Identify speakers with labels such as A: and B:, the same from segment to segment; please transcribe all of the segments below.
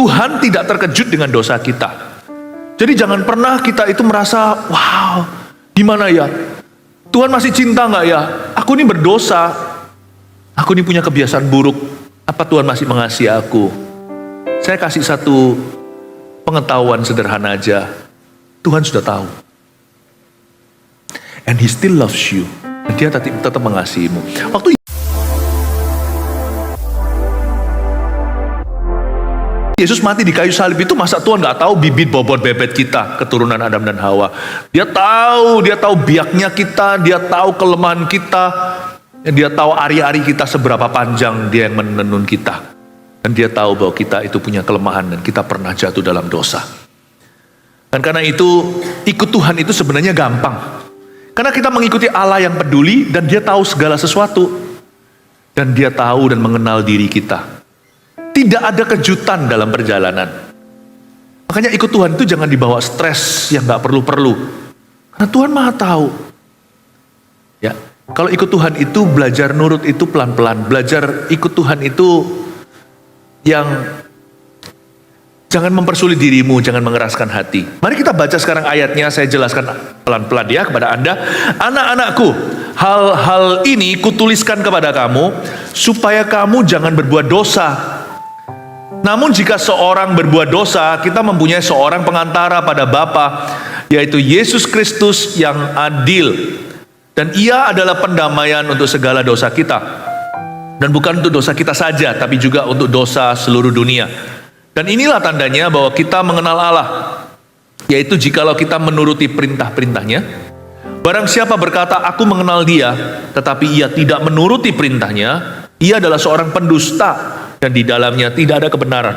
A: Tuhan tidak terkejut dengan dosa kita. Jadi jangan pernah kita itu merasa, wow, gimana ya? Tuhan masih cinta nggak ya? Aku ini berdosa. Aku ini punya kebiasaan buruk. Apa Tuhan masih mengasihi aku? Saya kasih satu pengetahuan sederhana aja. Tuhan sudah tahu. And He still loves you. Dan Dia tetap mengasihimu. Waktu Yesus mati di kayu salib itu, masa Tuhan nggak tahu bibit bobot bebet kita, keturunan Adam dan Hawa? Dia tahu biaknya kita, Dia tahu kelemahan kita, Dia tahu ari-ari kita seberapa panjang Dia yang menenun kita. Dan Dia tahu bahwa kita itu punya kelemahan dan kita pernah jatuh dalam dosa. Dan karena itu, ikut Tuhan itu sebenarnya gampang. Karena kita mengikuti Allah yang peduli dan Dia tahu segala sesuatu. Dan Dia tahu dan mengenal diri kita. Tidak ada kejutan dalam perjalanan. Makanya ikut Tuhan itu jangan dibawa stres yang gak perlu-perlu. Karena Tuhan Maha tahu. Ya, kalau ikut Tuhan itu belajar nurut itu pelan-pelan. Belajar ikut Tuhan itu yang jangan mempersulit dirimu, jangan mengeraskan hati. Mari kita baca sekarang ayatnya, saya jelaskan pelan-pelan ya kepada Anda. Anak-anakku, hal-hal ini kutuliskan kepada kamu, supaya kamu jangan berbuat dosa. Namun jika seorang berbuat dosa, kita mempunyai seorang pengantara pada Bapa, yaitu Yesus Kristus yang adil. Dan Ia adalah pendamaian untuk segala dosa kita. Dan bukan untuk dosa kita saja, tapi juga untuk dosa seluruh dunia. Dan inilah tandanya bahwa kita mengenal Allah, yaitu jikalau kita menuruti perintah-perintahnya. Barang siapa berkata, aku mengenal Dia, tetapi ia tidak menuruti perintahnya, ia adalah seorang pendusta, dan di dalamnya tidak ada kebenaran.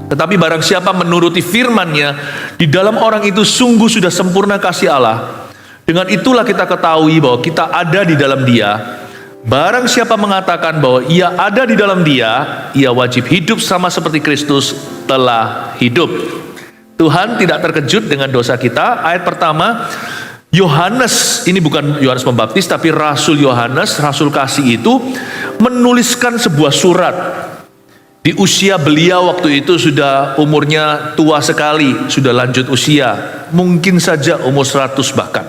A: Tetapi barang siapa menuruti firman-Nya, di dalam orang itu sungguh sudah sempurna kasih Allah. Dengan itulah kita ketahui bahwa kita ada di dalam Dia. Barang siapa mengatakan bahwa ia ada di dalam Dia, ia wajib hidup sama seperti Kristus telah hidup. Tuhan tidak terkejut dengan dosa kita. Ayat pertama, Yohanes, ini bukan Yohanes Pembaptis, tapi Rasul Yohanes, Rasul kasih itu, menuliskan sebuah surat. Di usia beliau waktu itu sudah umurnya tua sekali, sudah lanjut usia, mungkin saja umur 100 bahkan.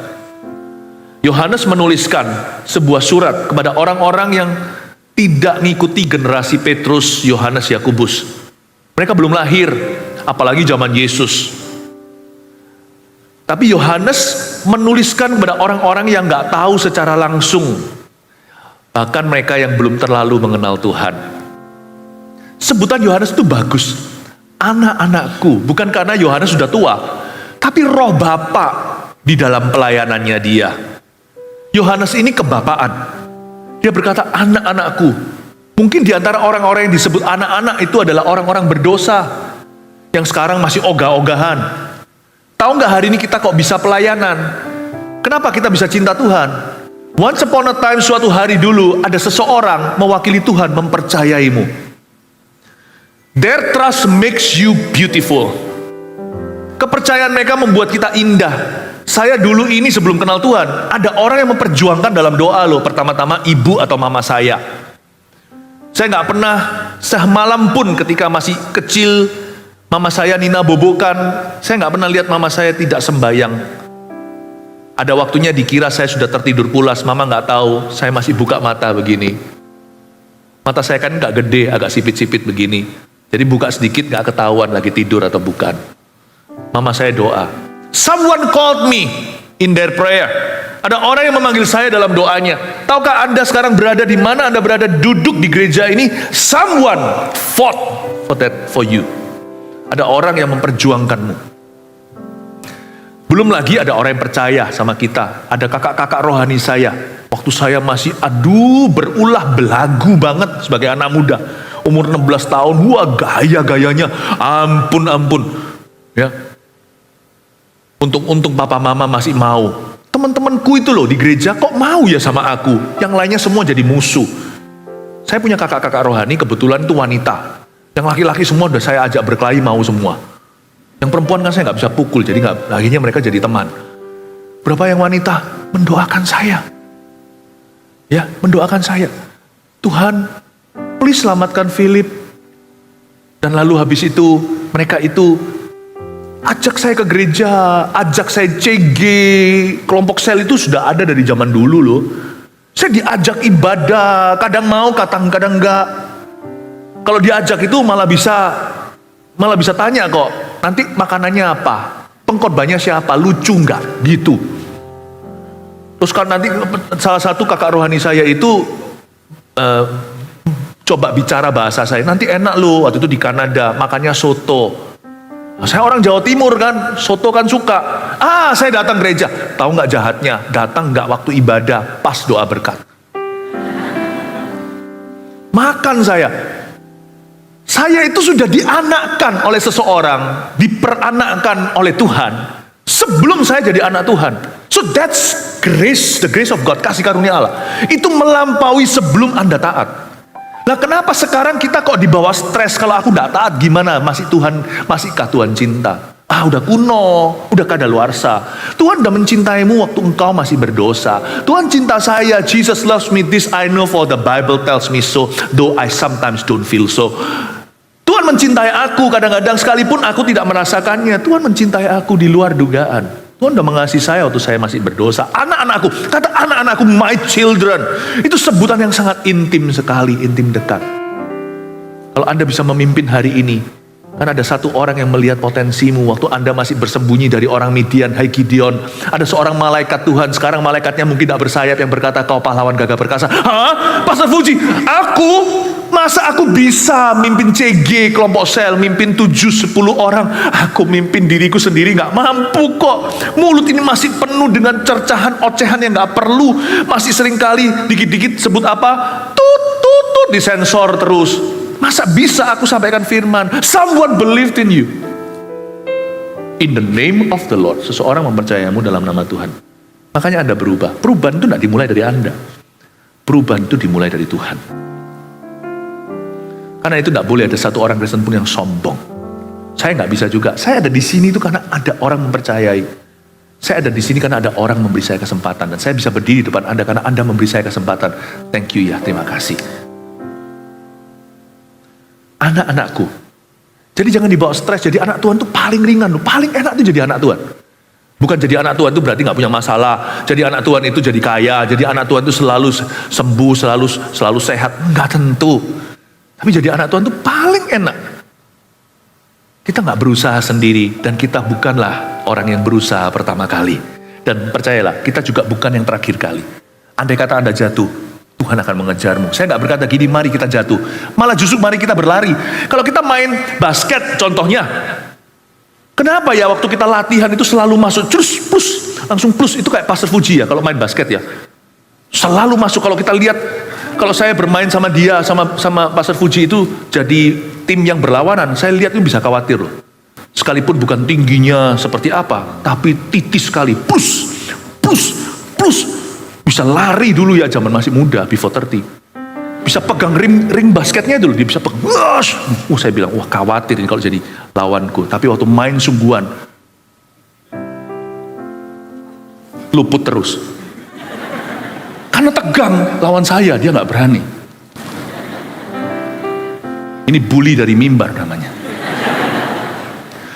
A: Yohanes menuliskan sebuah surat kepada orang-orang yang tidak mengikuti generasi Petrus, Yohanes, Yakobus. Mereka belum lahir, apalagi zaman Yesus. Tapi Yohanes menuliskan kepada orang-orang yang gak tahu secara langsung. Bahkan mereka yang belum terlalu mengenal Tuhan. Sebutan Yohanes itu bagus. Anak-anakku, bukan karena Yohanes sudah tua, tapi roh Bapa di dalam pelayanannya dia. Yohanes ini kebapaan. Dia berkata, anak-anakku. Mungkin di antara orang-orang yang disebut anak-anak itu adalah orang-orang berdosa. Yang sekarang masih ogah-ogahan. Tahu nggak hari ini kita kok bisa pelayanan? Kenapa kita bisa cinta Tuhan? Once upon a time, suatu hari dulu, ada seseorang mewakili Tuhan mempercayaimu. Their trust makes you beautiful. Kepercayaan mereka membuat kita indah. Saya dulu ini sebelum kenal Tuhan, ada orang yang memperjuangkan dalam doa loh. Pertama-tama ibu atau mama saya. Saya nggak pernah semalam pun ketika masih kecil, mama saya Nina bobokan, saya nggak pernah lihat mama saya tidak sembahyang. Ada waktunya dikira saya sudah tertidur pulas, mama nggak tahu, saya masih buka mata begini. Mata saya kan nggak gede, agak sipit-sipit begini. Jadi buka sedikit nggak ketahuan lagi tidur atau bukan. Mama saya doa. Someone called me in their prayer. Ada orang yang memanggil saya dalam doanya. Tahukah Anda sekarang berada di mana Anda berada, duduk di gereja ini? Someone fought for you. Ada orang yang memperjuangkanmu. Belum lagi ada orang yang percaya sama kita. Ada kakak-kakak rohani saya. Waktu saya masih berulah belagu banget sebagai anak muda. Umur 16 tahun, wah gaya-gayanya. Ampun. Ya. Untung papa mama masih mau. Teman-temanku itu loh di gereja kok mau ya sama aku. Yang lainnya semua jadi musuh. Saya punya kakak-kakak rohani, kebetulan itu wanita. Yang laki-laki semua udah saya ajak berkelahi mau semua. Yang perempuan kan saya nggak bisa pukul, jadi akhirnya mereka jadi teman. Berapa yang wanita mendoakan saya, ya mendoakan saya. Tuhan, please selamatkan Philip Dan lalu habis itu, mereka itu ajak saya ke gereja, ajak saya CG. Kelompok sel itu sudah ada dari zaman dulu loh. Saya diajak ibadah, kadang mau, kadang enggak. Kalau diajak itu malah bisa tanya kok, nanti makanannya apa? Pengkhotbahnya siapa? Lucu enggak? Gitu. Terus kan nanti salah satu kakak rohani saya itu coba bicara bahasa saya, nanti enak loh, waktu itu di Kanada, makannya soto. Saya orang Jawa Timur kan, soto kan suka. Saya datang gereja, tahu nggak jahatnya? Datang nggak waktu ibadah, pas doa berkat. Makan saya. Saya itu sudah dianakkan oleh seseorang, diperanakkan oleh Tuhan sebelum saya jadi anak Tuhan. So that's grace, the grace of God, kasih karunia Allah. Itu melampaui sebelum Anda taat. Nah kenapa sekarang kita kok dibawa stres kalau aku tidak taat gimana? Masihkah Tuhan cinta? Udah kuno, udah kadaluarsa. Tuhan udah mencintaimu waktu engkau masih berdosa. Tuhan cinta saya, Jesus loves me, this I know for the Bible tells me so, though I sometimes don't feel so. Tuhan mencintai aku kadang-kadang sekalipun aku tidak merasakannya. Tuhan mencintai aku di luar dugaan. Tuhan udah mengasihi saya waktu saya masih berdosa. Anak-anakku, kata anak-anakku, my children. Itu sebutan yang sangat intim sekali, intim dekat. Kalau Anda bisa memimpin hari ini, kan ada satu orang yang melihat potensimu waktu Anda masih bersembunyi dari orang Midian. Hai Gideon, ada seorang malaikat Tuhan, sekarang malaikatnya mungkin tidak bersayap, yang berkata, kau pahlawan gagah perkasa. Pastor Fuji, masa aku bisa mimpin CG, kelompok sel, mimpin 7-10 orang. Aku mimpin diriku sendiri gak mampu kok. Mulut ini masih penuh dengan cercahan, ocehan yang gak perlu. Masih seringkali dikit-dikit sebut apa? Tut, disensor terus. Masa bisa aku sampaikan firman? Someone believed in you. In the name of the Lord. Seseorang mempercayamu dalam nama Tuhan. Makanya Anda berubah. Perubahan itu gak dimulai dari Anda. Perubahan itu dimulai dari Tuhan. Karena itu tidak boleh ada satu orang Kristen pun yang sombong. Saya nggak bisa juga. Saya ada di sini itu karena ada orang mempercayai. Saya ada di sini karena ada orang memberi saya kesempatan. Dan saya bisa berdiri di depan Anda karena Anda memberi saya kesempatan. Thank you ya, terima kasih. Anak-anakku. Jadi jangan dibawa stres. Jadi anak Tuhan itu paling ringan. Paling enak itu jadi anak Tuhan. Bukan jadi anak Tuhan itu berarti nggak punya masalah. Jadi anak Tuhan itu jadi kaya. Jadi anak Tuhan itu selalu sembuh, selalu sehat. Nggak tentu. Tapi jadi anak Tuhan itu paling enak. Kita nggak berusaha sendiri dan kita bukanlah orang yang berusaha pertama kali. Dan percayalah, kita juga bukan yang terakhir kali. Andai kata Anda jatuh, Tuhan akan mengejarmu. Saya nggak berkata gini, mari kita jatuh. Malah justru mari kita berlari. Kalau kita main basket contohnya, kenapa ya waktu kita latihan itu selalu masuk plus, langsung plus. Itu kayak Pastor Fuji ya kalau main basket ya. Selalu masuk. Kalau kita lihat, kalau saya bermain sama dia, sama Pastor Fuji itu jadi tim yang berlawanan, saya lihat itu bisa khawatir loh. Sekalipun bukan tingginya seperti apa, tapi titis sekali, plus. Bisa lari dulu ya zaman masih muda, before 30. Bisa pegang ring basketnya dulu, dia bisa pegang. Saya bilang, wah khawatir ini kalau jadi lawanku. Tapi waktu main sungguhan, luput terus. Karena tegang lawan saya, dia nggak berani. Ini bully dari mimbar namanya.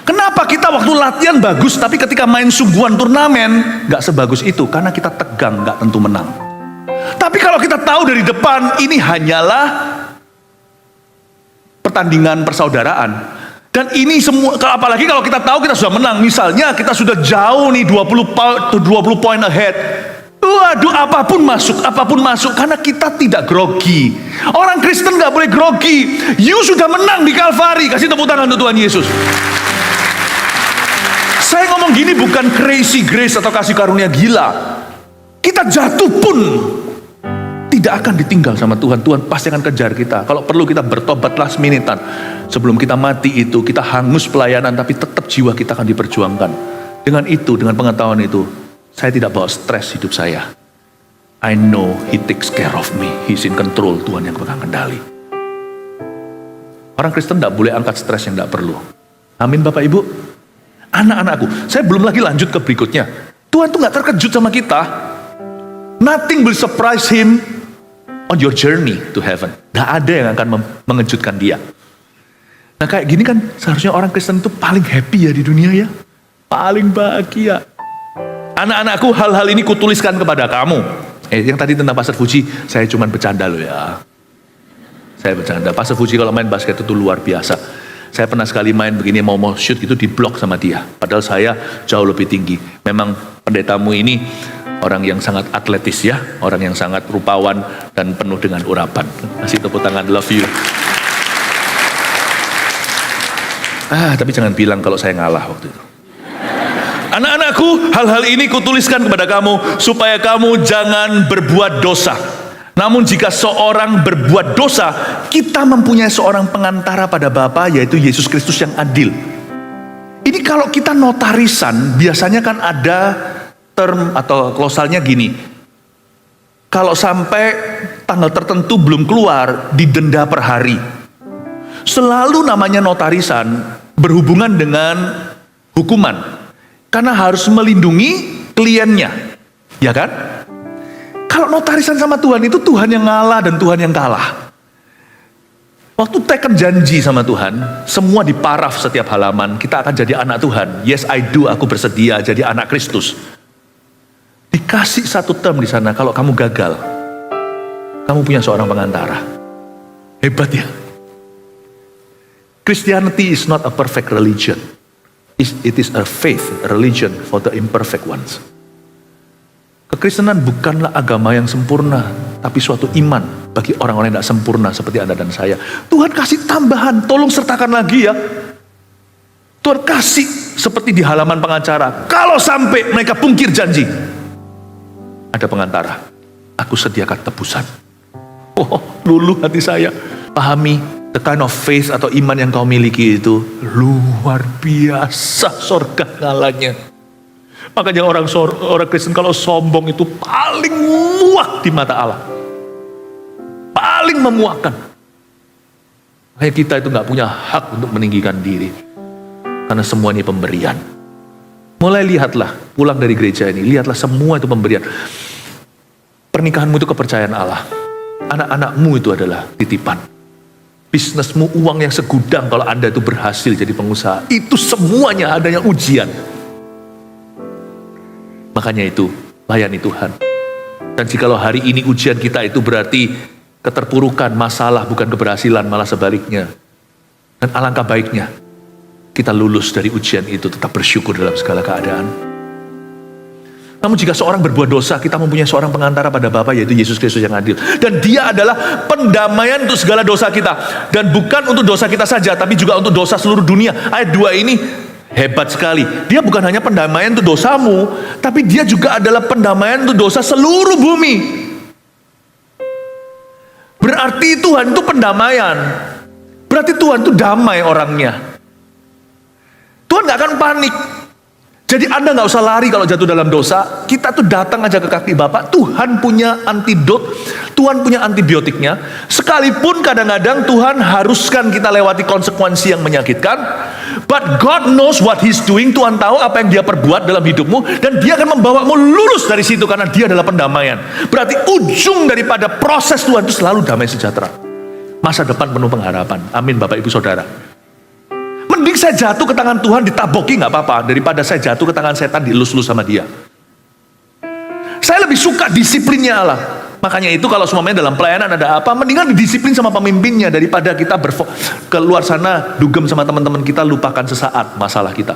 A: Kenapa kita waktu latihan bagus, tapi ketika main sungguhan turnamen nggak sebagus itu? Karena kita tegang, nggak tentu menang. Tapi kalau kita tahu dari depan, ini hanyalah pertandingan persaudaraan. Dan ini semua, apalagi kalau kita tahu kita sudah menang. Misalnya kita sudah jauh nih 20 poin ahead. Waduh, apapun masuk, karena kita tidak grogi. Orang Kristen gak boleh grogi. You sudah menang di Kalvari. Kasih tepuk tangan untuk Tuhan Yesus. Saya ngomong gini bukan crazy grace atau kasih karunia gila. Kita jatuh pun tidak akan ditinggal sama Tuhan. Tuhan pasti akan kejar kita. Kalau perlu kita bertobat last minutean. Sebelum kita mati itu, kita hangus pelayanan, tapi tetap jiwa kita akan diperjuangkan. Dengan itu, dengan pengetahuan itu, saya tidak bawa stres hidup saya. I know He takes care of me. He's in control. Tuhan yang pegang kendali. Orang Kristen tidak boleh angkat stres yang tidak perlu. Amin Bapak Ibu. Anak-anakku, saya belum lagi lanjut ke berikutnya. Tuhan tuh gak terkejut sama kita. Nothing will surprise Him on your journey to heaven. Gak ada yang akan mengejutkan Dia. Nah kayak gini kan seharusnya orang Kristen itu paling happy ya di dunia ya. Paling bahagia. Anak-anakku, hal-hal ini kutuliskan kepada kamu. Yang tadi tentang Pastor Fuji, saya cuma bercanda loh ya. Saya bercanda. Pastor Fuji kalau main basket itu luar biasa. Saya pernah sekali main begini, mau shoot gitu, diblok sama dia. Padahal saya jauh lebih tinggi. Memang pendetamu ini orang yang sangat atletis ya. Orang yang sangat rupawan dan penuh dengan urapan. Kasih tepuk tangan, love you. Tapi jangan bilang kalau saya ngalah waktu itu. Anak-anakku, hal-hal ini kutuliskan kepada kamu supaya kamu jangan berbuat dosa. Namun jika seorang berbuat dosa, kita mempunyai seorang pengantara pada Bapa, yaitu Yesus Kristus yang adil. Ini kalau kita notarisan, biasanya kan ada term atau klausalnya gini. Kalau sampai tanggal tertentu belum keluar, didenda per hari. Selalu namanya notarisan berhubungan dengan hukuman. Karena harus melindungi kliennya, ya kan? Kalau notarisan sama Tuhan itu Tuhan yang ngalah dan Tuhan yang kalah. Waktu teken janji sama Tuhan, semua diparaf setiap halaman, kita akan jadi anak Tuhan. Yes I do, aku bersedia jadi anak Kristus. Dikasih satu term di sana, kalau kamu gagal, kamu punya seorang pengantara. Hebat ya. Christianity is not a perfect religion. It is a faith, a religion for the imperfect ones. Kekristenan bukanlah agama yang sempurna, tapi suatu iman bagi orang-orang yang tidak sempurna seperti Anda dan saya. Tuhan kasih tambahan, tolong sertakan lagi ya. Tuhan kasih seperti di halaman pengacara. Kalau sampai mereka pungkir janji, ada pengantara. Aku sediakan tebusan. Luluh hati saya. Pahami. The kind of faith atau iman yang kau miliki itu luar biasa, surga ngalanya. Makanya orang Kristen kalau sombong itu paling muak di mata Allah. Paling memuakkan. Makanya kita itu gak punya hak untuk meninggikan diri. Karena semua ini pemberian. Mulai lihatlah, pulang dari gereja ini, lihatlah semua itu pemberian. Pernikahanmu itu kepercayaan Allah. Anak-anakmu itu adalah titipan. Bisnismu, uang yang segudang kalau Anda itu berhasil jadi pengusaha. Itu semuanya adanya ujian. Makanya itu, layani Tuhan. Dan jikalau hari ini ujian kita itu berarti keterpurukan, masalah, bukan keberhasilan, malah sebaliknya. Dan alangkah baiknya, kita lulus dari ujian itu, tetap bersyukur dalam segala keadaan. Namun jika seorang berbuat dosa, kita mempunyai seorang pengantara pada Bapa, yaitu Yesus Kristus yang adil. Dan dia adalah pendamaian untuk segala dosa kita. Dan bukan untuk dosa kita saja, tapi juga untuk dosa seluruh dunia. Ayat 2 ini hebat sekali. Dia bukan hanya pendamaian untuk dosamu, tapi dia juga adalah pendamaian untuk dosa seluruh bumi. Berarti Tuhan itu pendamaian. Berarti Tuhan itu damai orangnya. Tuhan gak akan panik. Jadi Anda gak usah lari kalau jatuh dalam dosa. Kita tuh datang aja ke kaki Bapak. Tuhan punya antidot, Tuhan punya antibiotiknya. Sekalipun kadang-kadang Tuhan haruskan kita lewati konsekuensi yang menyakitkan, but God knows what He's doing. Tuhan tahu apa yang Dia perbuat dalam hidupmu, dan Dia akan membawamu lurus dari situ karena Dia adalah pendamaian. Berarti ujung daripada proses Tuhan itu selalu damai sejahtera. Masa depan penuh pengharapan. Amin Bapak Ibu Saudara. Mending saya jatuh ke tangan Tuhan ditaboki gak apa-apa, daripada saya jatuh ke tangan setan dilus-lus sama dia. Saya lebih suka disiplinnya Allah. Makanya itu kalau semuanya dalam pelayanan ada apa, mendingan didisiplin sama pemimpinnya daripada kita keluar sana dugem sama teman-teman kita, lupakan sesaat masalah kita.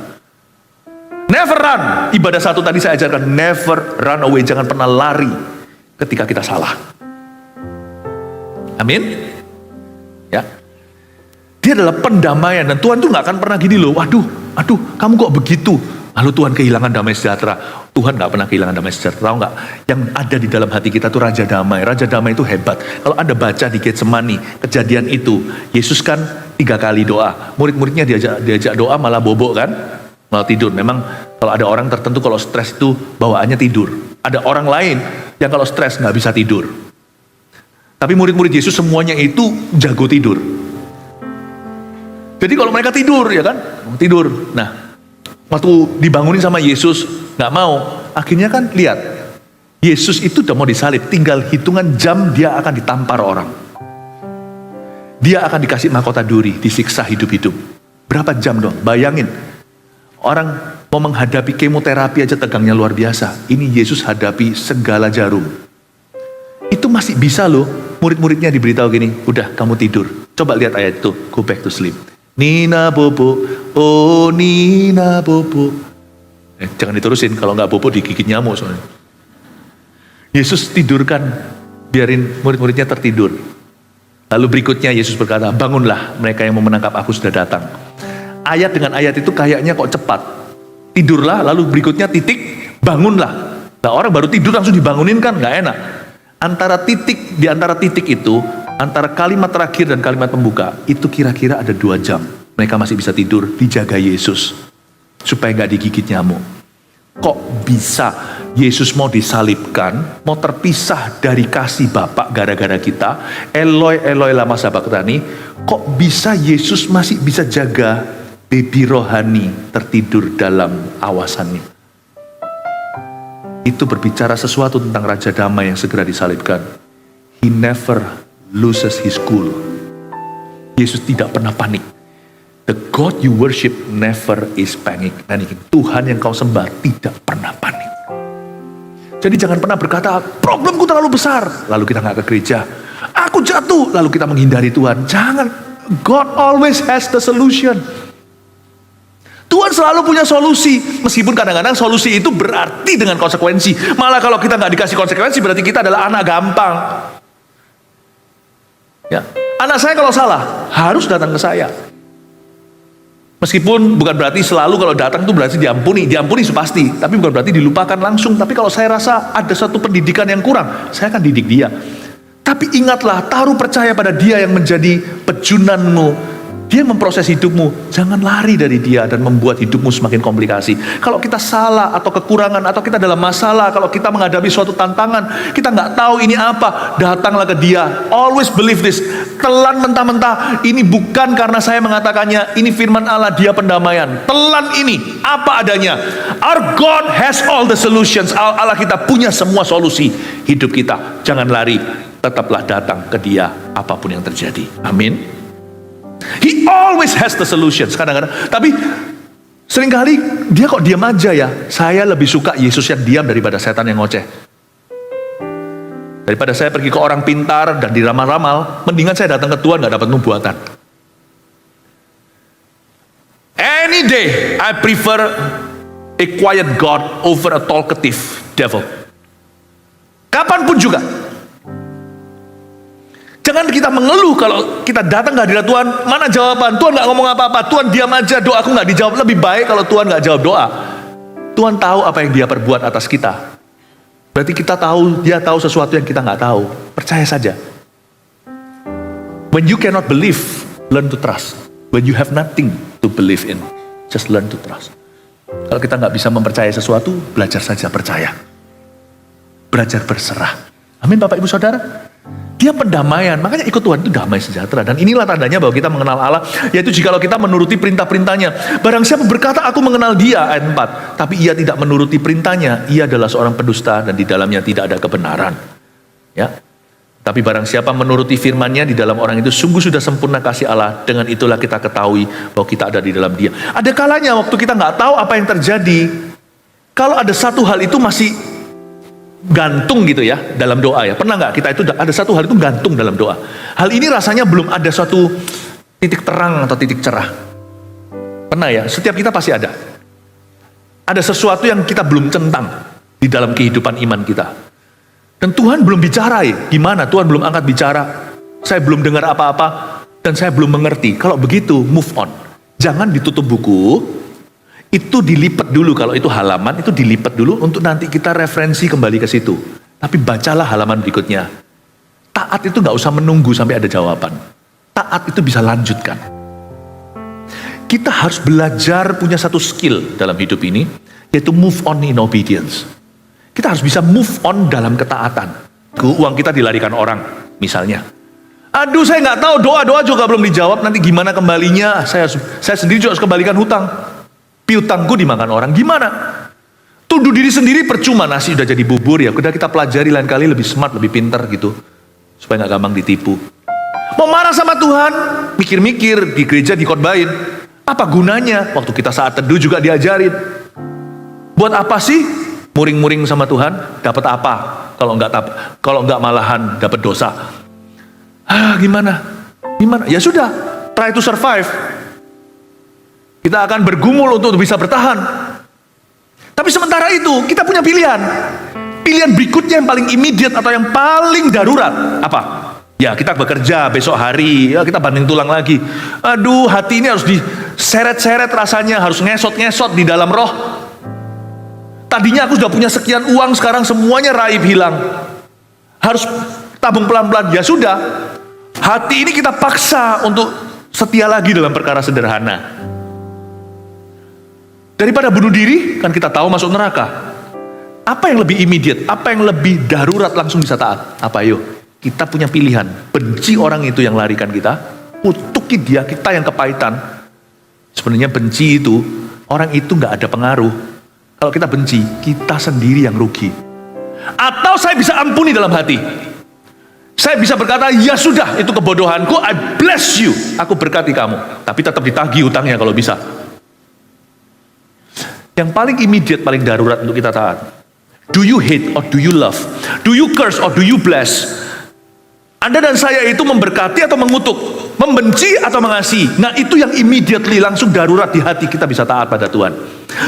A: Never run. Ibadah satu tadi saya ajarkan, never run away. Jangan pernah lari ketika kita salah. Amin. Ya. Dia adalah pendamaian, dan Tuhan tuh gak akan pernah gini loh, aduh, kamu kok begitu? Lalu Tuhan kehilangan damai sejahtera. Tuhan gak pernah kehilangan damai sejahtera, tahu gak? Yang ada di dalam hati kita tuh Raja Damai. Raja Damai itu hebat. Kalau Anda baca di Getsemani, kejadian itu, Yesus kan 3 kali doa. Murid-muridnya diajak doa malah bobok kan? Malah tidur. Memang kalau ada orang tertentu kalau stres itu bawaannya tidur. Ada orang lain yang kalau stres gak bisa tidur. Tapi murid-murid Yesus semuanya itu jago tidur. Jadi kalau mereka tidur, ya kan, tidur. Nah, waktu dibangunin sama Yesus, nggak mau. Akhirnya kan lihat, Yesus itu udah mau disalib, tinggal hitungan jam dia akan ditampar orang. dia akan dikasih mahkota duri, disiksa hidup-hidup. Berapa jam dong? Bayangin. Orang mau menghadapi kemoterapi aja tegangnya luar biasa. Ini Yesus hadapi segala jarum. Itu masih bisa loh. Murid-muridnya diberitahu gini, udah kamu tidur. Coba lihat ayat itu, go back to sleep. Nina bobo, oh Nina bobo. Jangan diterusin, kalau nggak bobo digigit nyamuk soalnya. Yesus tidurkan, biarin murid-muridnya tertidur. Lalu berikutnya Yesus berkata, bangunlah, mereka yang mau menangkap aku sudah datang. Ayat dengan ayat itu kayaknya kok cepat. Tidurlah, lalu berikutnya titik, bangunlah. Nah, orang baru tidur langsung dibangunin kan, nggak enak. Di antara titik itu, antara kalimat terakhir dan kalimat pembuka, itu kira-kira ada 2 jam. Mereka masih bisa tidur, dijaga Yesus. Supaya nggak digigit nyamuk. Kok bisa Yesus mau disalibkan, mau terpisah dari kasih Bapa gara-gara kita, Eloi Eloi lama sabachthani, kok bisa Yesus masih bisa jaga baby rohani tertidur dalam awasannya? Itu berbicara sesuatu tentang Raja Damai yang segera disalibkan. He never loses his cool. Yesus tidak pernah panik. The God you worship never is panicking. Tuhan yang kau sembah tidak pernah panik. Jadi jangan pernah berkata, problemku terlalu besar, lalu kita nggak ke gereja. Aku jatuh, lalu kita menghindari Tuhan. Jangan. God always has the solution. Tuhan selalu punya solusi. Meskipun kadang-kadang solusi itu berarti dengan konsekuensi. Malah kalau kita nggak dikasih konsekuensi, berarti kita adalah anak gampang. Ya. Anak saya kalau salah, harus datang ke saya. Meskipun bukan berarti selalu kalau datang itu berarti diampuni itu pasti. Tapi bukan berarti dilupakan langsung. Tapi kalau saya rasa ada satu pendidikan yang kurang, saya akan didik dia. Tapi ingatlah, taruh percaya pada dia yang menjadi pejunanmu. Dia memproses hidupmu. Jangan lari dari dia dan membuat hidupmu semakin komplikasi. Kalau kita salah atau kekurangan atau kita dalam masalah, kalau kita menghadapi suatu tantangan, kita nggak tahu ini apa, datanglah ke dia. Always believe this. Telan mentah-mentah, ini bukan karena saya mengatakannya, ini firman Allah, dia pendamaian. Telan ini, apa adanya. Our God has all the solutions. Allah kita punya semua solusi hidup kita. Jangan lari, tetaplah datang ke dia apapun yang terjadi. Amin. He always has the solutions. Kadang-kadang, tapi seringkali dia kok diam aja ya. Saya lebih suka Yesus yang diam daripada setan yang ngoceh. Daripada saya pergi ke orang pintar dan diramal-ramal, mendingan saya datang ke Tuhan gak dapat nubuatan. Any day I prefer a quiet God over a talkative devil. Kapanpun juga. Jangan kita mengeluh kalau kita datang ke hadirat Tuhan, mana jawaban? Tuhan gak ngomong apa-apa, Tuhan diam aja, doaku gak dijawab. Lebih baik kalau Tuhan gak jawab doa. Tuhan tahu apa yang dia perbuat atas kita. Berarti kita tahu, dia tahu sesuatu yang kita gak tahu. Percaya saja. When you cannot believe, learn to trust. When you have nothing to believe in, just learn to trust. Kalau kita gak bisa mempercayai sesuatu, belajar saja percaya. Belajar berserah. Amin Bapak Ibu Saudara. Dia pendamaian, makanya ikut Tuhan itu damai sejahtera. Dan inilah tandanya bahwa kita mengenal Allah, yaitu jikalau kita menuruti perintah-perintahnya. Barang siapa berkata aku mengenal dia, ayat 4, tapi ia tidak menuruti perintahnya, ia adalah seorang pendusta dan di dalamnya tidak ada kebenaran. Ya. Tapi barang siapa menuruti firman-Nya, di dalam orang itu sungguh sudah sempurna kasih Allah. Dengan itulah kita ketahui bahwa kita ada di dalam dia. Ada kalanya waktu kita nggak tahu apa yang terjadi, kalau ada satu hal itu masih gantung gitu ya dalam doa ya. Pernah nggak kita itu ada satu hal itu gantung dalam doa. Hal ini rasanya belum ada suatu titik terang atau titik cerah. Pernah ya? Setiap kita pasti ada. Ada sesuatu yang kita belum centang di dalam kehidupan iman kita. Dan Tuhan belum bicara ya. Gimana? Tuhan belum angkat bicara. Saya belum dengar apa-apa dan saya belum mengerti. Kalau begitu move on. Jangan ditutup buku. Itu dilipat dulu, kalau itu halaman, itu dilipat dulu untuk nanti kita referensi kembali ke situ. Tapi bacalah halaman berikutnya. Taat itu gak usah menunggu sampai ada jawaban. Taat itu bisa lanjutkan. Kita harus belajar punya satu skill dalam hidup ini, yaitu move on in obedience. Kita harus bisa move on dalam ketaatan. Uang kita dilarikan orang, misalnya. Aduh saya gak tahu, doa-doa juga belum dijawab, nanti gimana kembalinya? Saya sendiri juga harus kembalikan hutang. Piutangku dimakan orang, gimana? Tuduh diri sendiri percuma, nasi udah jadi bubur ya. Udah kita pelajari lain kali lebih smart, lebih pintar gitu. Supaya gak gampang ditipu. Mau marah sama Tuhan, mikir-mikir di gereja dikhotbahin. Apa gunanya? Waktu kita saat teduh juga diajarin. Buat apa sih muring-muring sama Tuhan? Dapat apa? Kalau nggak malahan dapat dosa. Gimana? Ya sudah, try to survive. Kita akan bergumul untuk bisa bertahan. Tapi sementara itu kita punya pilihan. Pilihan berikutnya yang paling immediate atau yang paling darurat apa? Ya kita bekerja besok hari, ya kita banting tulang lagi. Aduh, hati ini harus diseret-seret rasanya, harus ngesot-ngesot di dalam roh. Tadinya aku sudah punya sekian uang, sekarang semuanya raib hilang. Harus tabung pelan-pelan. Ya sudah, hati ini kita paksa untuk setia lagi dalam perkara sederhana. Daripada bunuh diri, kan kita tahu masuk neraka. Apa yang lebih immediate, apa yang lebih darurat langsung bisa taat? Apa ayo? Kita punya pilihan, benci orang itu yang larikan kita, kutuki dia, kita yang kepahitan. Sebenarnya benci itu, orang itu gak ada pengaruh. Kalau kita benci, kita sendiri yang rugi. Atau saya bisa ampuni dalam hati. Saya bisa berkata, ya sudah, itu kebodohanku, I bless you. Aku berkati kamu. Tapi tetap ditagih utangnya kalau bisa. Yang paling immediate, paling darurat untuk kita taat. Do you hate or do you love? Do you curse or do you bless? Anda dan saya itu memberkati atau mengutuk, membenci atau mengasihi. Nah itu yang immediately langsung darurat di hati kita bisa taat pada Tuhan.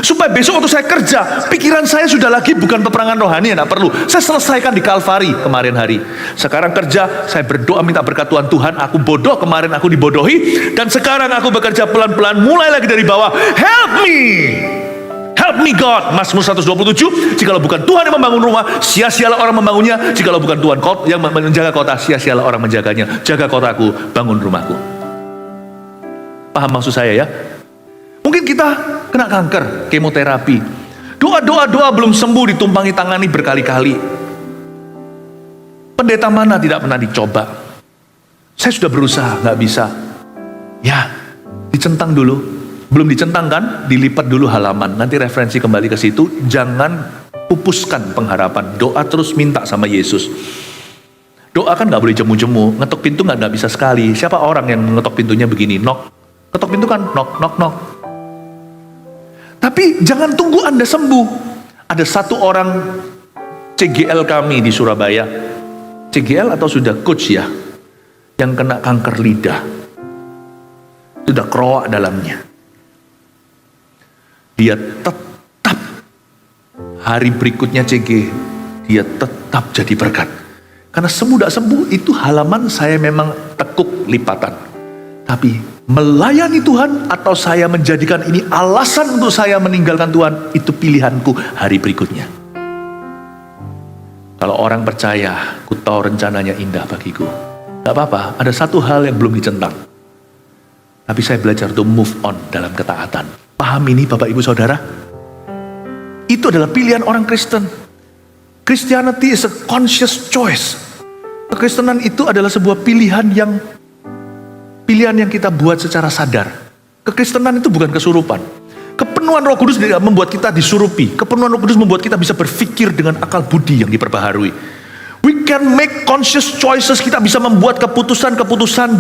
A: Supaya besok waktu saya kerja, pikiran saya sudah lagi bukan peperangan rohani, tidak perlu. Saya selesaikan di Kalvari kemarin hari. Sekarang kerja, saya berdoa minta berkat Tuhan. Tuhan, aku bodoh, kemarin aku dibodohi. Dan sekarang aku bekerja pelan-pelan, mulai lagi dari bawah. Help me! Help me God. Mazmur 127. Jikalau bukan Tuhan yang membangun rumah, sia-sialah orang membangunnya. Jikalau bukan Tuhan yang menjaga kota, sia-sialah orang menjaganya. Jaga kotaku, bangun rumahku. Paham maksud saya ya? Mungkin kita kena kanker, kemoterapi. Doa belum sembuh, ditumpangi tangani berkali-kali. Pendeta mana tidak pernah dicoba? Saya sudah berusaha, nggak bisa. Ya, dicentang dulu. Belum dicentang kan, dilipat dulu halaman. Nanti referensi kembali ke situ. Jangan pupuskan pengharapan. Doa terus minta sama Yesus. Doa kan gak boleh jemu-jemu. Ngetok pintu gak bisa sekali. Siapa orang yang ngetok pintunya begini? Knock. Ketok pintu kan knock. Tapi jangan tunggu Anda sembuh. Ada satu orang CGL kami di Surabaya. CGL atau sudah coach ya? Yang kena kanker lidah. Sudah keroak dalamnya. Dia tetap hari berikutnya CG, dia tetap jadi berkat. Karena sembuh tidak sembuh itu halaman saya memang tekuk lipatan. Tapi melayani Tuhan atau saya menjadikan ini alasan untuk saya meninggalkan Tuhan, itu pilihanku hari berikutnya. Kalau orang percaya, ku tahu rencananya indah bagiku. Gak apa-apa, ada satu hal yang belum dicentang. Tapi saya belajar untuk move on dalam ketaatan. Paham ini Bapak Ibu Saudara? Itu adalah pilihan orang Kristen. Christianity is a conscious choice. Kekristenan itu adalah sebuah pilihan yang kita buat secara sadar. Kekristenan itu bukan kesurupan. Kepenuhan Roh Kudus tidak membuat kita disurupi. Kepenuhan Roh Kudus membuat kita bisa berpikir dengan akal budi yang diperbaharui. We can make conscious choices. Kita bisa membuat keputusan-keputusan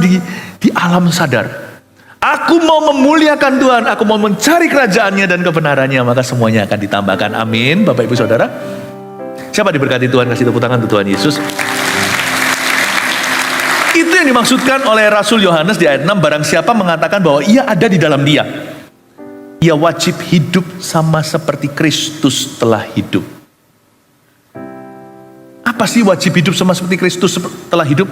A: di alam sadar. Aku mau memuliakan Tuhan, aku mau mencari kerajaannya dan kebenarannya, maka semuanya akan ditambahkan. Amin, Bapak Ibu Saudara. Siapa diberkati Tuhan? Kasih tepuk tangan untuk Tuhan Yesus. Itu yang dimaksudkan oleh Rasul Yohanes di ayat 6. Barang siapa mengatakan bahwa ia ada di dalam dia, ia wajib hidup sama seperti Kristus telah hidup. Apa sih wajib hidup sama seperti Kristus telah hidup?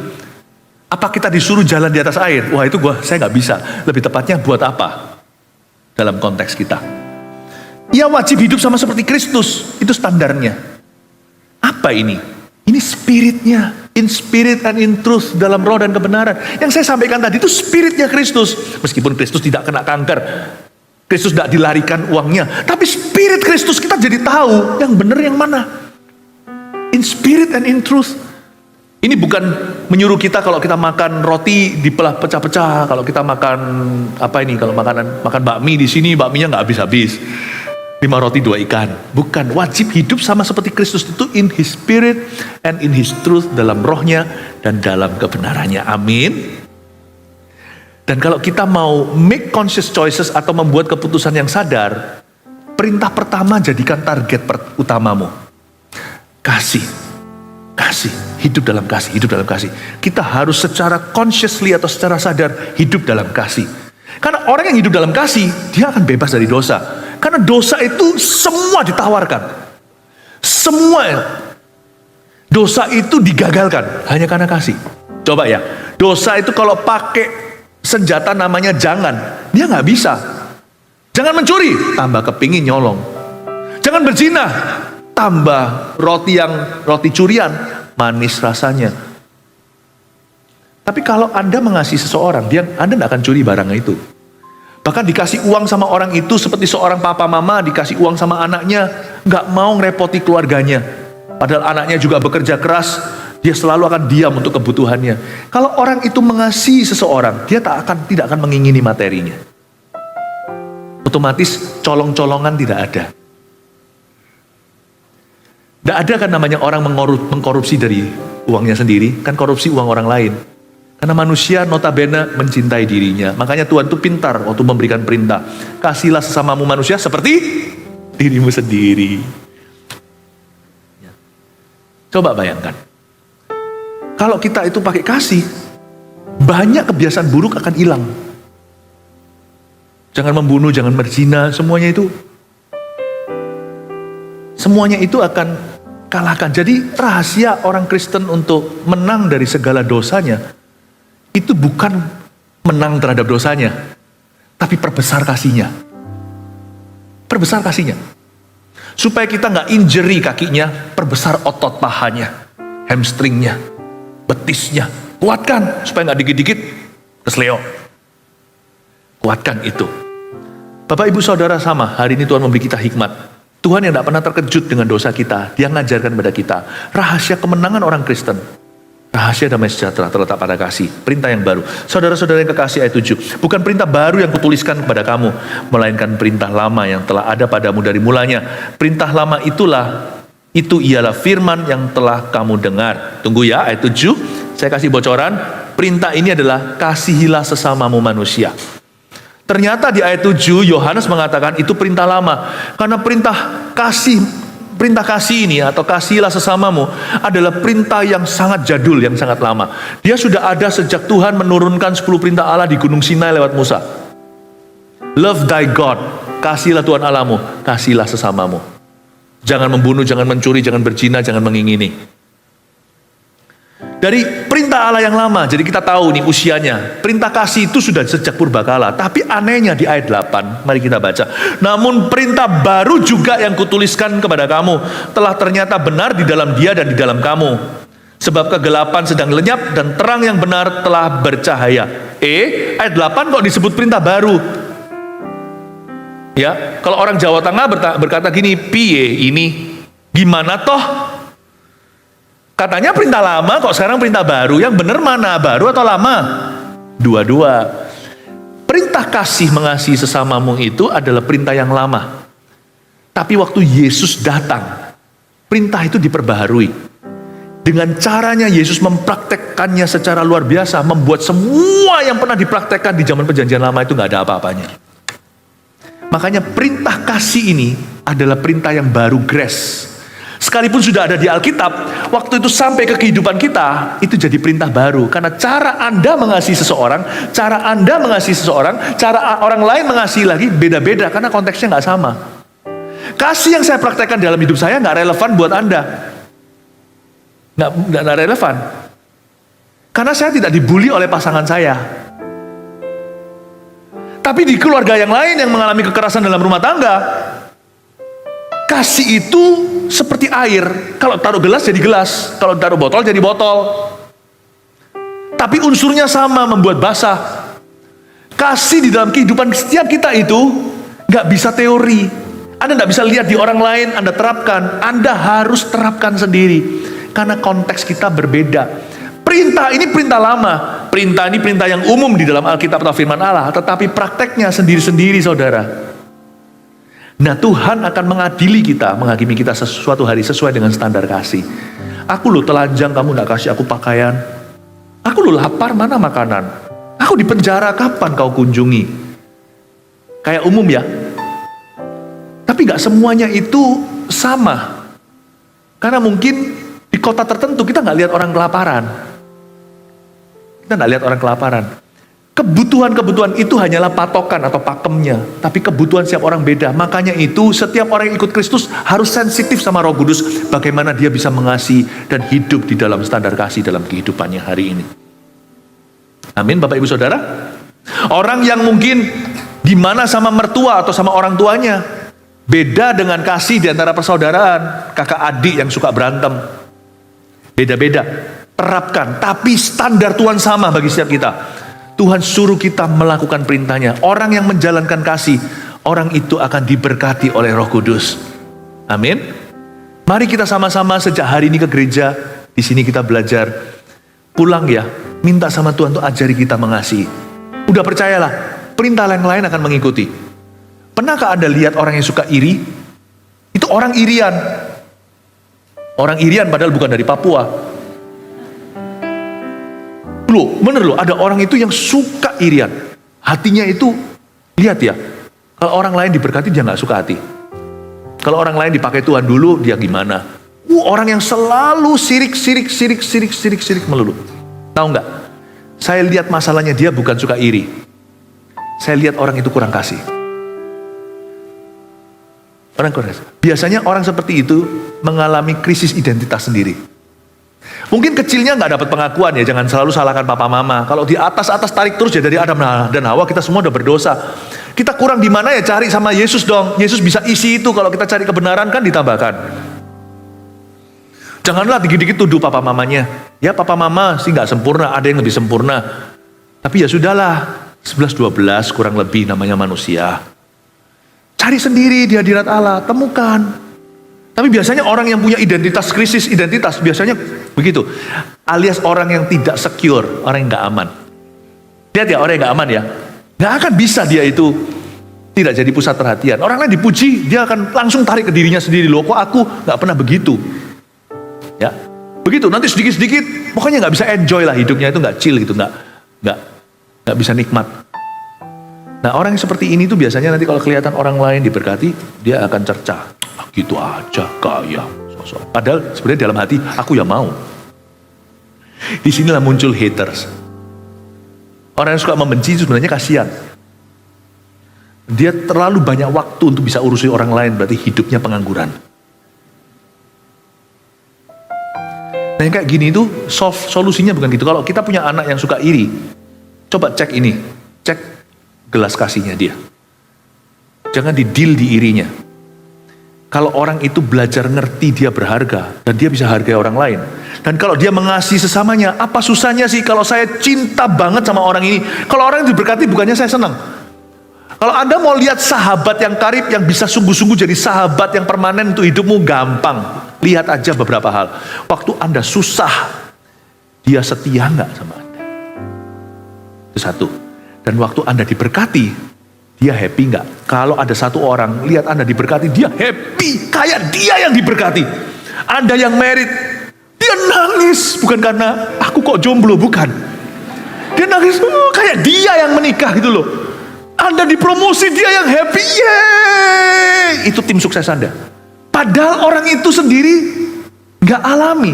A: Apa kita disuruh jalan di atas air? Wah itu saya nggak bisa. Lebih tepatnya buat apa? Dalam konteks kita. Ia wajib hidup sama seperti Kristus. Itu standarnya. Apa ini? Ini spiritnya. In spirit and in truth. Dalam roh dan kebenaran. Yang saya sampaikan tadi itu spiritnya Kristus. Meskipun Kristus tidak kena kanker. Kristus tidak dilarikan uangnya. Tapi spirit Kristus kita jadi tahu. Yang benar yang mana. In spirit and in truth. Ini bukan menyuruh kita kalau kita makan roti dipelah pecah-pecah. Kalau kita makan kalau makan bakmi di sini, bakminya nggak habis-habis. 5 roti 2 ikan. Bukan, wajib hidup sama seperti Kristus itu in His Spirit and in His truth, dalam rohnya dan dalam kebenarannya. Amin. Dan kalau kita mau make conscious choices atau membuat keputusan yang sadar, perintah pertama jadikan target utamamu. Kasih, kasih, hidup dalam kasih, hidup dalam kasih. Kita harus secara consciously atau secara sadar hidup dalam kasih. Karena orang yang hidup dalam kasih, dia akan bebas dari dosa. Karena dosa itu semua ditawarkan. Semua dosa itu digagalkan hanya karena kasih. Coba ya, dosa itu kalau pakai senjata namanya jangan, dia nggak bisa. Jangan mencuri, tambah kepingin nyolong. Jangan berzina, tambah roti curian, manis rasanya. Tapi kalau Anda mengasihi seseorang, Anda tidak akan curi barangnya itu. Bahkan dikasih uang sama orang itu seperti seorang papa mama dikasih uang sama anaknya, nggak mau ngerepoti keluarganya. Padahal anaknya juga bekerja keras, dia selalu akan diam untuk kebutuhannya. Kalau orang itu mengasihi seseorang, dia tidak akan mengingini materinya. Otomatis colong-colongan tidak ada. Tidak ada kan namanya orang mengkorupsi dari uangnya sendiri, kan korupsi uang orang lain. Karena manusia notabene mencintai dirinya. Makanya Tuhan itu pintar waktu memberikan perintah. Kasihlah sesamamu manusia seperti dirimu sendiri. Coba bayangkan. Kalau kita itu pakai kasih, banyak kebiasaan buruk akan hilang. Jangan membunuh, jangan berzina, semuanya itu akan kalahkan. Jadi rahasia orang Kristen untuk menang dari segala dosanya, itu bukan menang terhadap dosanya, tapi perbesar kasihnya. Perbesar kasihnya. Supaya kita nggak injury kakinya, perbesar otot pahanya, hamstringnya, betisnya. Kuatkan, supaya nggak dikit-dikit kesleo. Kuatkan itu. Bapak ibu saudara sama, hari ini Tuhan memberi kita hikmat. Tuhan yang tidak pernah terkejut dengan dosa kita, Dia mengajarkan kepada kita rahasia kemenangan orang Kristen. Rahasia damai sejahtera terletak pada kasih. Perintah yang baru. Saudara-saudara yang kekasih ayat 7. Bukan perintah baru yang kutuliskan kepada kamu, melainkan perintah lama yang telah ada padamu dari mulanya. Perintah lama itu ialah firman yang telah kamu dengar. Tunggu ya, ayat 7. Saya kasih bocoran. Perintah ini adalah kasihilah sesamamu manusia. Ternyata di ayat 7 Yohanes mengatakan itu perintah lama. Karena perintah kasih ini atau kasihilah sesamamu adalah perintah yang sangat jadul, yang sangat lama. Dia sudah ada sejak Tuhan menurunkan 10 perintah Allah di Gunung Sinai lewat Musa. Love thy God, kasihilah Tuhan Allahmu, kasihilah sesamamu. Jangan membunuh, jangan mencuri, jangan berzina, jangan mengingini. Dari perintah Allah yang lama, jadi kita tahu nih usianya. Perintah kasih itu sudah sejak purbakala. Tapi anehnya di ayat 8, mari kita baca. Namun perintah baru juga yang kutuliskan kepada kamu, telah ternyata benar di dalam Dia dan di dalam kamu. Sebab kegelapan sedang lenyap dan terang yang benar telah bercahaya. Ayat 8 kok disebut perintah baru? Ya, kalau orang Jawa Tengah berkata gini, piye ini? Gimana toh? Katanya perintah lama, kok sekarang perintah baru? Yang benar mana? Baru atau lama? Dua-dua. Perintah kasih mengasihi sesamamu itu adalah perintah yang lama. Tapi waktu Yesus datang, perintah itu diperbaharui. Dengan caranya Yesus mempraktekkannya secara luar biasa, membuat semua yang pernah dipraktekkan di zaman perjanjian lama itu gak ada apa-apanya. Makanya perintah kasih ini adalah perintah yang baru, grace. Sekalipun sudah ada di Alkitab, waktu itu sampai ke kehidupan kita, itu jadi perintah baru. Karena cara Anda mengasihi seseorang, cara Anda mengasihi seseorang, cara orang lain mengasihi lagi beda-beda, karena konteksnya nggak sama. Kasih yang saya praktekkan dalam hidup saya nggak relevan buat Anda. Nggak relevan. Karena saya tidak dibully oleh pasangan saya. Tapi di keluarga yang lain yang mengalami kekerasan dalam rumah tangga, kasih itu seperti air. Kalau taruh gelas jadi gelas, kalau taruh botol jadi botol. Tapi unsurnya sama, membuat basah. Kasih di dalam kehidupan setiap kita itu gak bisa teori. Anda gak bisa lihat di orang lain, Anda terapkan. Anda harus terapkan sendiri. Karena konteks kita berbeda. Perintah ini perintah lama. Perintah ini perintah yang umum di dalam Alkitab atau firman Allah. Tetapi prakteknya sendiri-sendiri, saudara. Nah, Tuhan akan mengadili kita, menghakimi kita sesuatu hari sesuai dengan standar kasih. Aku lo telanjang, kamu gak kasih aku pakaian. Aku lo lapar, mana makanan. Aku di penjara, kapan kau kunjungi? Kayak umum ya. Tapi gak semuanya itu sama. Karena mungkin di kota tertentu kita gak lihat orang kelaparan. Kita gak lihat orang kelaparan. Kebutuhan-kebutuhan itu hanyalah patokan atau pakemnya. Tapi kebutuhan setiap orang beda. Makanya itu setiap orang yang ikut Kristus harus sensitif sama Roh Kudus. Bagaimana dia bisa mengasihi dan hidup di dalam standar kasih dalam kehidupannya hari ini. Amin Bapak Ibu Saudara. Orang yang mungkin gimana sama mertua atau sama orang tuanya. Beda dengan kasih di antara persaudaraan. Kakak adik yang suka berantem. Beda-beda. Terapkan. Tapi standar Tuhan sama bagi setiap kita. Tuhan suruh kita melakukan perintahnya. Orang yang menjalankan kasih, orang itu akan diberkati oleh Roh Kudus. Amin. Mari kita sama-sama sejak hari ini ke gereja. Di sini kita belajar. Pulang ya, minta sama Tuhan untuk ajari kita mengasihi. Udah percayalah, perintah yang lain akan mengikuti. Pernahkah Anda lihat orang yang suka iri? Itu orang irian. Orang irian padahal bukan dari Papua. Loh, bener loh, ada orang itu yang suka irian. Hatinya itu, lihat ya, kalau orang lain diberkati dia gak suka hati. Kalau orang lain dipakai Tuhan dulu, dia gimana? Orang yang selalu sirik melulu. Tahu nggak? Saya lihat masalahnya dia bukan suka iri. Saya lihat orang itu kurang kasih. Orang kurang kasih. Biasanya orang seperti itu mengalami krisis identitas sendiri. Mungkin kecilnya nggak dapat pengakuan ya, jangan selalu salahkan papa mama. Kalau di atas tarik terus ya dari Adam dan Hawa, kita semua udah berdosa. Kita kurang di mana ya, cari sama Yesus dong. Yesus bisa isi itu, kalau kita cari kebenaran kan ditambahkan. Janganlah dikit-dikit tuduh papa mamanya. Ya papa mama sih nggak sempurna, ada yang lebih sempurna. Tapi ya sudahlah, 11-12 kurang lebih namanya manusia. Cari sendiri di hadirat Allah, temukan. Tapi biasanya orang yang punya krisis identitas, biasanya begitu. Alias orang yang tidak secure, orang yang nggak aman. Lihat ya, orang yang nggak aman ya. Nggak akan bisa dia itu tidak jadi pusat perhatian. Orang lain dipuji, dia akan langsung tarik ke dirinya sendiri. Loh, kok aku nggak pernah begitu? Ya, begitu. Nanti sedikit-sedikit, pokoknya nggak bisa enjoy lah hidupnya, itu nggak chill gitu, nggak bisa nikmat. Nah, orang yang seperti ini tuh biasanya nanti kalau kelihatan orang lain diberkati, dia akan cercah. Gitu aja, kaya, sosok. Padahal sebenarnya dalam hati, aku ya mau. Disinilah muncul haters. Orang yang suka membenci itu sebenarnya kasihan. Dia terlalu banyak waktu untuk bisa urusi orang lain, berarti hidupnya pengangguran. Nah yang kayak gini itu solusinya bukan gitu. Kalau kita punya anak yang suka iri, coba cek ini, cek gelas kasihnya dia. Jangan di-deal di irinya. Kalau orang itu belajar ngerti dia berharga, dan dia bisa hargai orang lain. Dan kalau dia mengasihi sesamanya, apa susahnya sih kalau saya cinta banget sama orang ini? Kalau orang yang diberkati bukannya saya senang. Kalau Anda mau lihat sahabat yang karib, yang bisa sungguh-sungguh jadi sahabat yang permanen untuk hidupmu, gampang. Lihat aja beberapa hal. Waktu Anda susah, dia setia nggak sama Anda? Itu satu. Dan waktu Anda diberkati, dia happy nggak? Kalau ada satu orang lihat Anda diberkati, dia happy, kayak dia yang diberkati. Anda yang married, dia nangis bukan karena aku kok jomblo, bukan. Dia nangis kayak dia yang menikah gitu loh. Anda dipromosi, dia yang happy, yeay. Itu tim sukses Anda. Padahal orang itu sendiri nggak alami.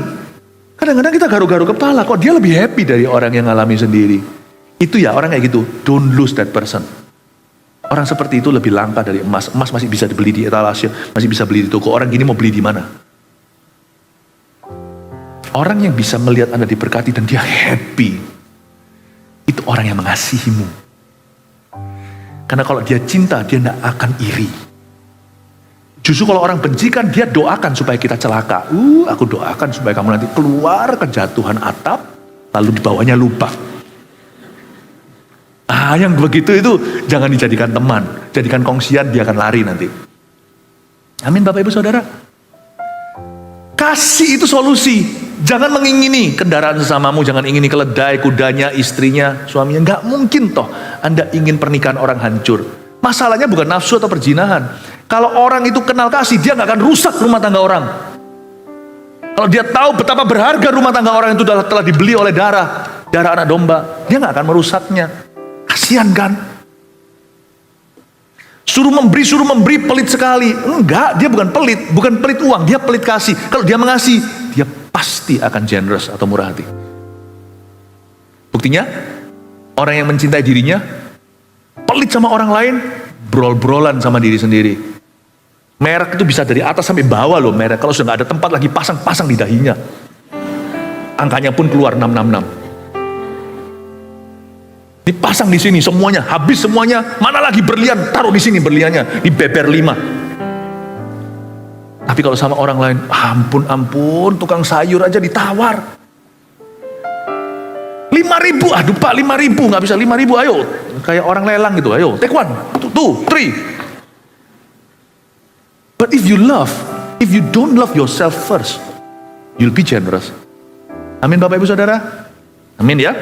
A: Kadang-kadang kita garu-garu kepala, kok dia lebih happy dari orang yang alami sendiri. Itu ya orang kayak gitu, don't lose that person. Orang seperti itu lebih langka dari emas. Emas masih bisa dibeli di etalase, masih bisa beli di toko. Orang gini mau beli di mana? Orang yang bisa melihat Anda diberkati dan dia happy, itu orang yang mengasihimu. Karena kalau dia cinta, dia tidak akan iri. Justru kalau orang benci kan dia doakan supaya kita celaka. Aku doakan supaya kamu nanti keluar kejatuhan atap, lalu di bawahnya lubang. Yang begitu itu jangan dijadikan teman, jadikan kongsian, dia akan lari nanti. Amin Bapak Ibu Saudara. Kasih itu solusi. Jangan mengingini kendaraan sesamamu, jangan ingini keledai, kudanya, istrinya, suaminya. Nggak mungkin toh Anda ingin pernikahan orang hancur. Masalahnya bukan nafsu atau perzinahan. Kalau orang itu kenal kasih, dia nggak akan rusak rumah tangga orang. Kalau dia tahu betapa berharga rumah tangga orang itu telah dibeli oleh darah, darah anak domba, dia nggak akan merusaknya. Kasihan kan? Suruh memberi, pelit sekali. Enggak, dia bukan pelit uang, dia pelit kasih. Kalau dia mengasihi, dia pasti akan generous atau murah hati. Buktinya, orang yang mencintai dirinya, pelit sama orang lain, brol-brolan sama diri sendiri. Merek itu bisa dari atas sampai bawah loh merek. Kalau sudah nggak ada tempat lagi, pasang di dahinya. Angkanya pun keluar 666. Dipasang di sini semuanya, habis semuanya. Mana lagi berlian? Taruh di sini berliannya, di beber 5. Tapi kalau sama orang lain, ampun, tukang sayur aja ditawar. 5.000, aduh Pak, 5.000, nggak bisa 5.000, ayo. Kayak orang lelang gitu, ayo, take 1, 2, 3. But if you don't love yourself first, you'll be generous. Amin Bapak Ibu Saudara? Amin ya.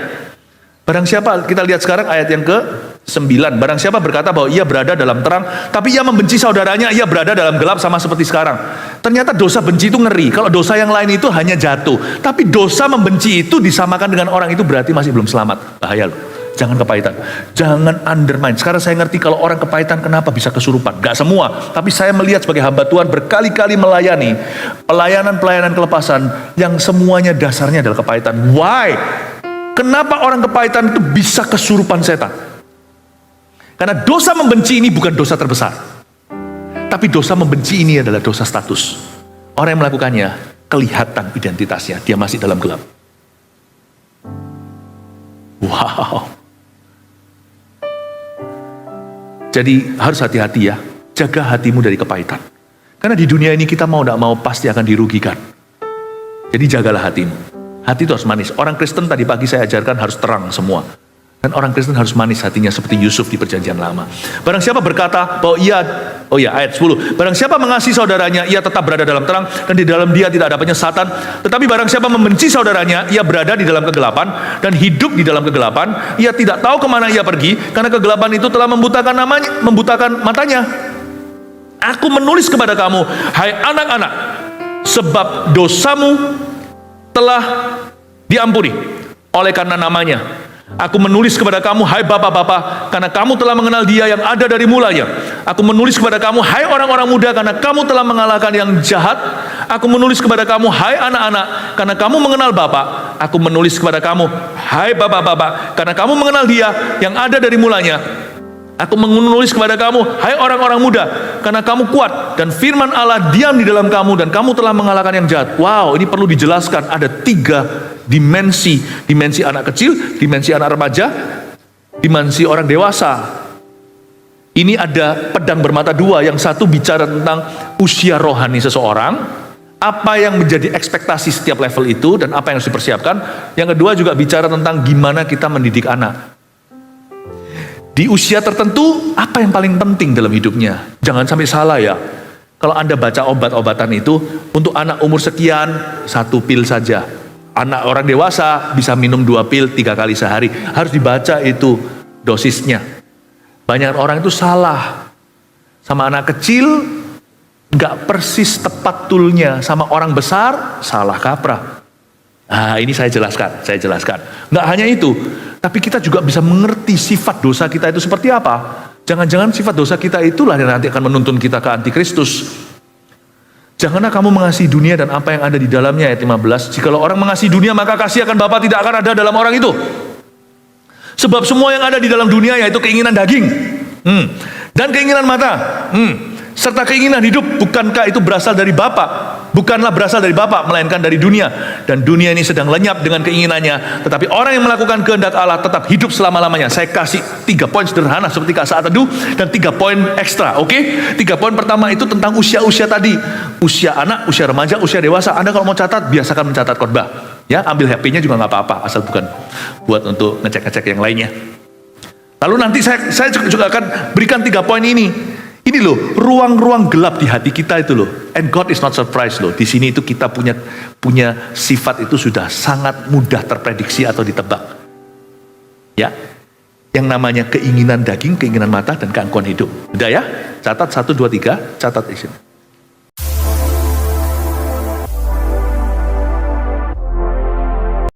A: Barang siapa, kita lihat sekarang ayat yang ke-9. Barang siapa berkata bahwa ia berada dalam terang, tapi ia membenci saudaranya, ia berada dalam gelap sama seperti sekarang. Ternyata dosa benci itu ngeri. Kalau dosa yang lain itu hanya jatuh. Tapi dosa membenci itu disamakan dengan orang itu berarti masih belum selamat. Bahaya loh. Jangan kepahitan. Jangan undermine. Sekarang saya ngerti kalau orang kepahitan kenapa bisa kesurupan. Gak semua. Tapi saya melihat sebagai hamba Tuhan berkali-kali melayani. Pelayanan kelepasan yang semuanya dasarnya adalah kepahitan. Why? Kenapa orang kepahitan itu bisa kesurupan setan? Karena dosa membenci ini bukan dosa terbesar. Tapi dosa membenci ini adalah dosa status. Orang yang melakukannya, kelihatan identitasnya. Dia masih dalam gelap. Wow. Jadi harus hati-hati ya. Jaga hatimu dari kepahitan. Karena di dunia ini kita mau tidak mau pasti akan dirugikan. Jadi jagalah hatimu. Hati itu harus manis. Orang Kristen tadi pagi saya ajarkan harus terang semua. Dan orang Kristen harus manis hatinya seperti Yusuf di perjanjian lama. Barang siapa berkata bahwa ayat 10. Barang siapa mengasihi saudaranya, ia tetap berada dalam terang, dan di dalam dia tidak ada penyesatan. Tetapi barang siapa membenci saudaranya, ia berada di dalam kegelapan, dan hidup di dalam kegelapan. Ia tidak tahu kemana ia pergi, karena kegelapan itu telah membutakan matanya. Aku menulis kepada kamu, hai anak-anak, sebab dosamu telah diampuni oleh karena namanya. Aku menulis kepada kamu, hai bapak-bapak, karena kamu telah mengenal dia yang ada dari mulanya. Aku menulis kepada kamu, hai orang-orang muda, karena kamu telah mengalahkan yang jahat. Aku menulis kepada kamu, hai anak-anak, karena kamu mengenal Bapa. Aku menulis kepada kamu, hai bapak-bapak, karena kamu mengenal dia yang ada dari mulanya. Aku menulis kepada kamu, hai orang-orang muda, karena kamu kuat, dan firman Allah diam di dalam kamu, dan kamu telah mengalahkan yang jahat. Wow, ini perlu dijelaskan. Ada 3 dimensi. Dimensi anak kecil, dimensi anak remaja, dimensi orang dewasa. Ini ada pedang bermata 2. Yang satu bicara tentang usia rohani seseorang, apa yang menjadi ekspektasi setiap level itu, dan apa yang harus dipersiapkan. Yang kedua juga bicara tentang gimana kita mendidik anak. Di usia tertentu, apa yang paling penting dalam hidupnya? Jangan sampai salah ya. Kalau Anda baca obat-obatan itu, untuk anak umur sekian, 1 pil saja. Anak orang dewasa bisa minum 2 pil 3 kali sehari. Harus dibaca itu dosisnya. Banyak orang itu salah. Sama anak kecil, gak persis tepat tulnya. Sama orang besar, salah kaprah. Nah ini saya jelaskan. Gak hanya itu, tapi kita juga bisa mengerti sifat dosa kita itu seperti apa. Jangan-jangan sifat dosa kita itulah yang nanti akan menuntun kita ke antikristus. Janganlah kamu mengasihi dunia dan apa yang ada di dalamnya, ayat 15. Jikalau orang mengasihi dunia, maka kasih akan Bapa tidak akan ada dalam orang itu. Sebab semua yang ada di dalam dunia yaitu keinginan daging, dan keinginan mata, serta keinginan hidup, bukankah itu berasal dari Bapa? Bukanlah berasal dari Bapa, melainkan dari dunia. Dan dunia ini sedang lenyap dengan keinginannya. Tetapi orang yang melakukan kehendak Allah tetap hidup selama-lamanya. Saya kasih 3 poin sederhana seperti saat teduh, dan 3 poin ekstra, oke? 3 poin pertama itu tentang usia-usia tadi. Usia anak, usia remaja, usia dewasa. Anda kalau mau catat, biasakan mencatat khotbah. Ya, ambil HP-nya juga nggak apa-apa, asal bukan buat untuk ngecek-ngecek yang lainnya. Lalu nanti saya juga akan berikan 3 poin ini. Ini loh, ruang-ruang gelap di hati kita itu loh. And God is not surprised loh. Di sini itu kita punya sifat itu sudah sangat mudah terprediksi atau ditebak. Ya, yang namanya keinginan daging, keinginan mata, dan keangkuhan hidup. Udah ya? Catat 1, 2, 3, catat di sini.